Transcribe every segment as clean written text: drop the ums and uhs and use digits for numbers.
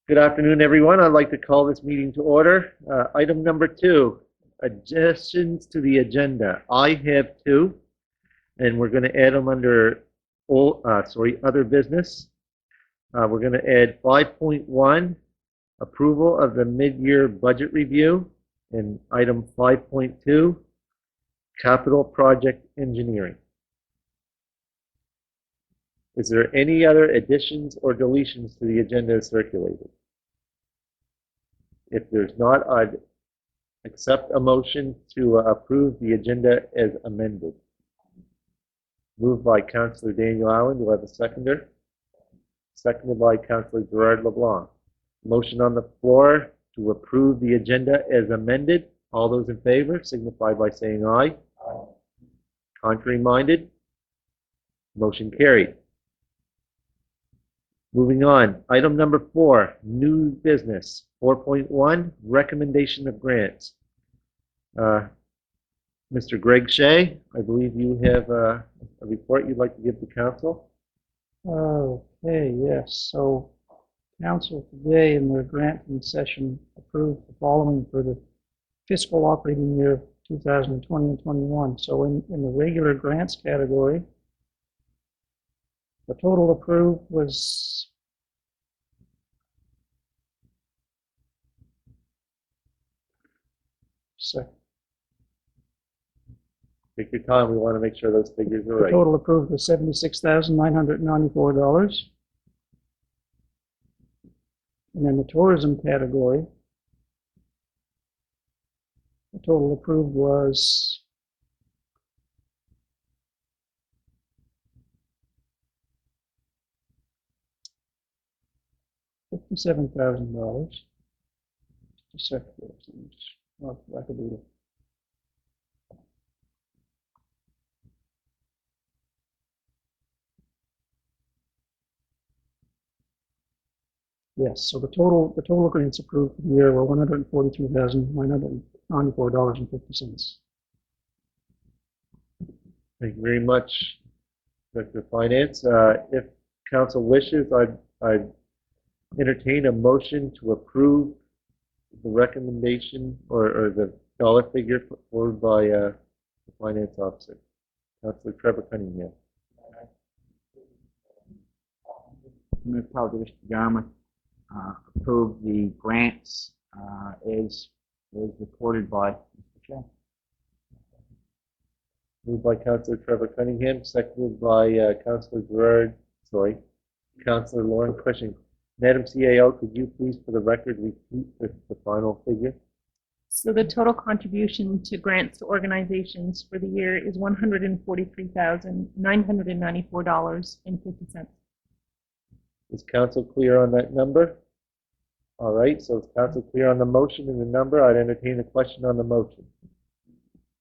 Good afternoon, everyone. I'd like to call this meeting to order. Item number 2, additions to the agenda. I have 2, and we're going to add them under other business. We're going to add 5.1, approval of the mid-year budget review, and item 5.2, capital project engineering. Is there any other additions or deletions to the agenda circulated? If there's not, I'd accept a motion to approve the agenda as amended. Moved by Councillor Daniel Allen. Do I have a seconder? Seconded by Councillor Gerard LeBlanc. Motion on the floor to approve the agenda as amended. All those in favor signify by saying aye. Aye. Contrary minded? Motion carried. Moving on, item number 4, new business. 4.1, recommendation of grants. Mr. Greg Shea, I believe you have a report you'd like to give to council. Okay, yes. So council today in their granting session approved the following for the fiscal operating year 2020 and 21. So in the regular grants category, the total approved was Take your time. We want to make sure those figures are the right. total approved was $76,994. And then the tourism category, the total approved was $57,000. Just a second. I could do it. Yes, so the total grants approved for the year were $143,994.50. Thank you very much, Director of Finance. If council wishes, I'd entertain a motion to approve the recommendation or the dollar figure put forward by the finance officer, Councillor Trevor Cunningham. Municipality District Yarmouth approve the grants as reported by Mr. Chair. Moved by Councillor Trevor Cunningham, seconded by Councillor Lauren Cushing. Madam CAO, could you please, for the record, repeat the final figure? So the total contribution to grants to organizations for the year is $143,994.50. Is council clear on that number? All right, so is council clear on the motion and the number? I'd entertain a question on the motion.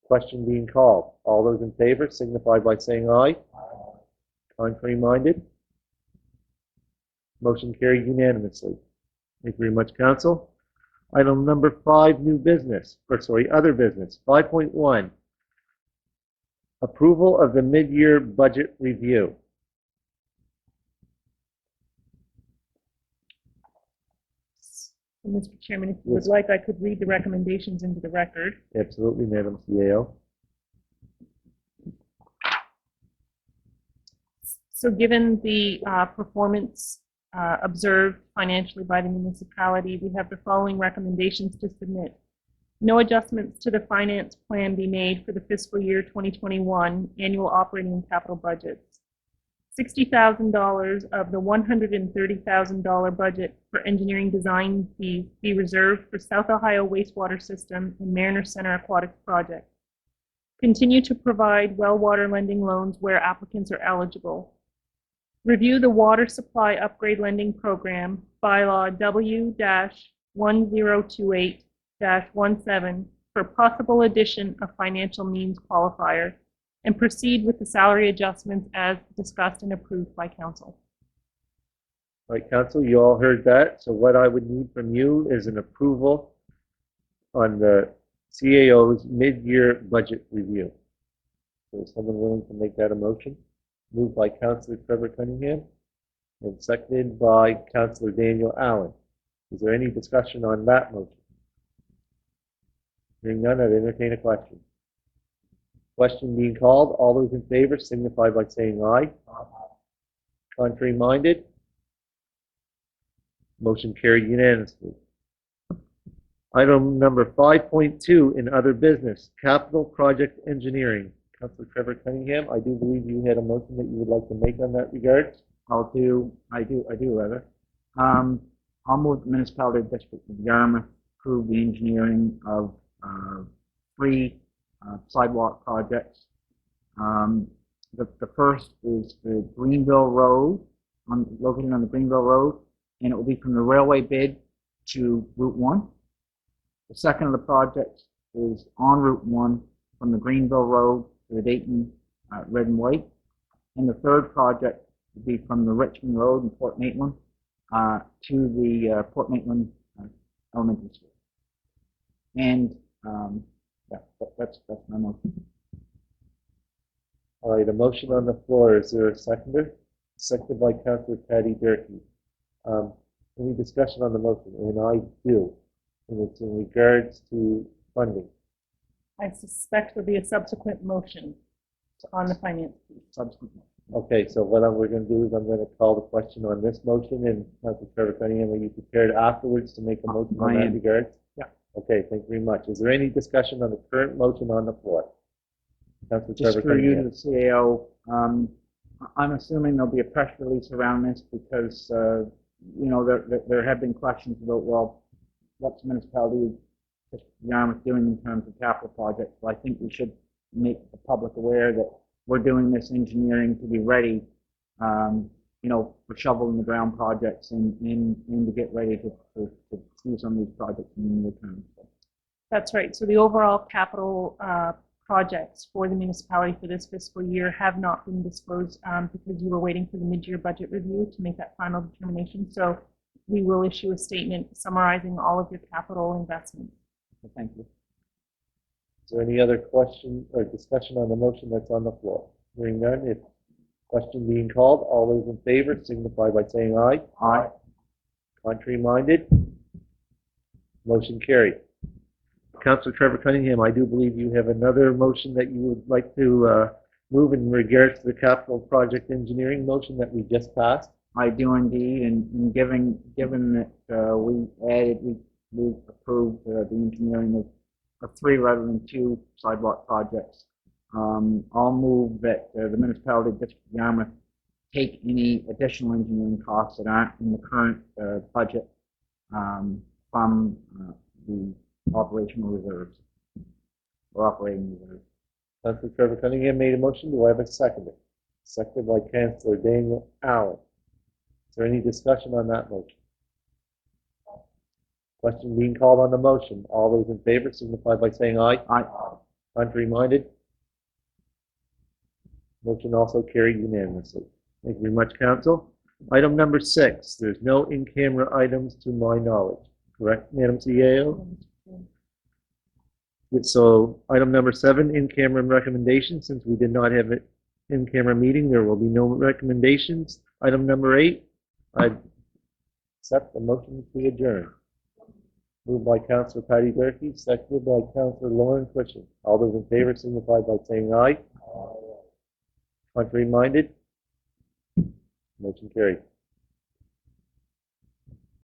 Question being called. All those in favor signify by saying aye. Aye. Contrary minded? Motion carried unanimously. Thank you very much, council. Item number 5, other business. 5.1, approval of the mid-year budget review. Mr. Chairman, if you would like, I could read the recommendations into the record. Absolutely, Madam CAO. So given the performance observed financially by the municipality, we have the following recommendations to submit. No adjustments to the finance plan be made for the fiscal year 2021 annual operating and capital budgets. $60,000 of the $130,000 budget for engineering design fees be reserved for South Ohio Wastewater System and Mariner Center Aquatics Project. Continue to provide well water lending loans where applicants are eligible. Review the water supply upgrade lending program, bylaw W-1028-17 for possible addition of financial means qualifier, and proceed with the salary adjustments as discussed and approved by council. All right, council, you all heard that. So what I would need from you is an approval on the CAO's mid-year budget review. So is someone willing to make that a motion? Moved by Councillor Trevor Cunningham and seconded by Councillor Daniel Allen. Is there any discussion on that motion? Hearing none, I'd entertain a question. Question being called. All those in favor signify by saying aye. Contrary minded? Motion carried unanimously. Item number 5.2 in other business, capital project engineering. Councilor Trevor Cunningham, I do believe you had a motion that you would like to make on that regard. I do rather. I'll move the municipality district of Yarmouth approve the engineering of 3 sidewalk projects. The first is the Greenville Road, located on the Greenville Road, and it will be from the railway bid to Route 1. The second of the projects is on Route 1 from the Greenville Road to the Dayton Red and White. And the third project will be from the Richmond Road in Port Maitland to the Port Maitland Elementary School. And yeah, that's my motion. All right, a motion on the floor. Is there a seconder? Seconded by Councilor Patty Durkee. Any discussion on the motion? And I do. And it's in regards to funding. I suspect there'll be a subsequent motion on the finance piece. Subsequently. Okay, so what we're going to do is I'm going to call the question on this motion, and Councilor Trevor Cunningham, are you prepared afterwards to make a motion on I that am. regard? Yeah. Okay, thank you very much. Is there any discussion on the current motion on the floor? Councilor Just Trevor for you to Cunningham. the CAO, I'm assuming there'll be a press release around this because, you know, there have been questions about, well, what's the municipality of Yarmouth doing in terms of capital projects? So I think we should make the public aware that we're doing this engineering to be ready, you know, for shovel in the ground projects and to get ready to do some of these projects in the near term. So. That's right. So the overall capital projects for the municipality for this fiscal year have not been disclosed because you were waiting for the mid-year budget review to make that final determination. So we will issue a statement summarizing all of your capital investments. So thank you. Is there any other question or discussion on the motion that's on the floor? Hearing none, if question being called, all those in favor signify by saying aye. Aye. Contrary minded? Motion carried. Councilor Trevor Cunningham, I do believe you have another motion that you would like to move in regards to the capital project engineering motion that we just passed. I do indeed, and given that we approved the engineering of 3 rather than 2 sidewalk projects, I'll move that the municipality of District of Yarmouth take any additional engineering costs that aren't in the current budget from the operational reserves or operating reserves. Councilor Trevor Cunningham made a motion. Do I have a seconder? Seconded by Councilor Daniel Allen. Is there any discussion on that motion? Question being called on the motion. All those in favor signify by saying aye. Aye. Contrary minded? Motion also carried unanimously. Thank you very much, Council. Item number 6. There's no in-camera items to my knowledge. Correct, Madam CEO? So item number 7, in-camera recommendations. Since we did not have an in-camera meeting, there will be no recommendations. Item number 8, I accept the motion to adjourn. Moved by Councilor Patty Durkee, seconded by Councilor Lauren Cushing. All those in favor signify by saying aye. Contrary minded? Motion carried.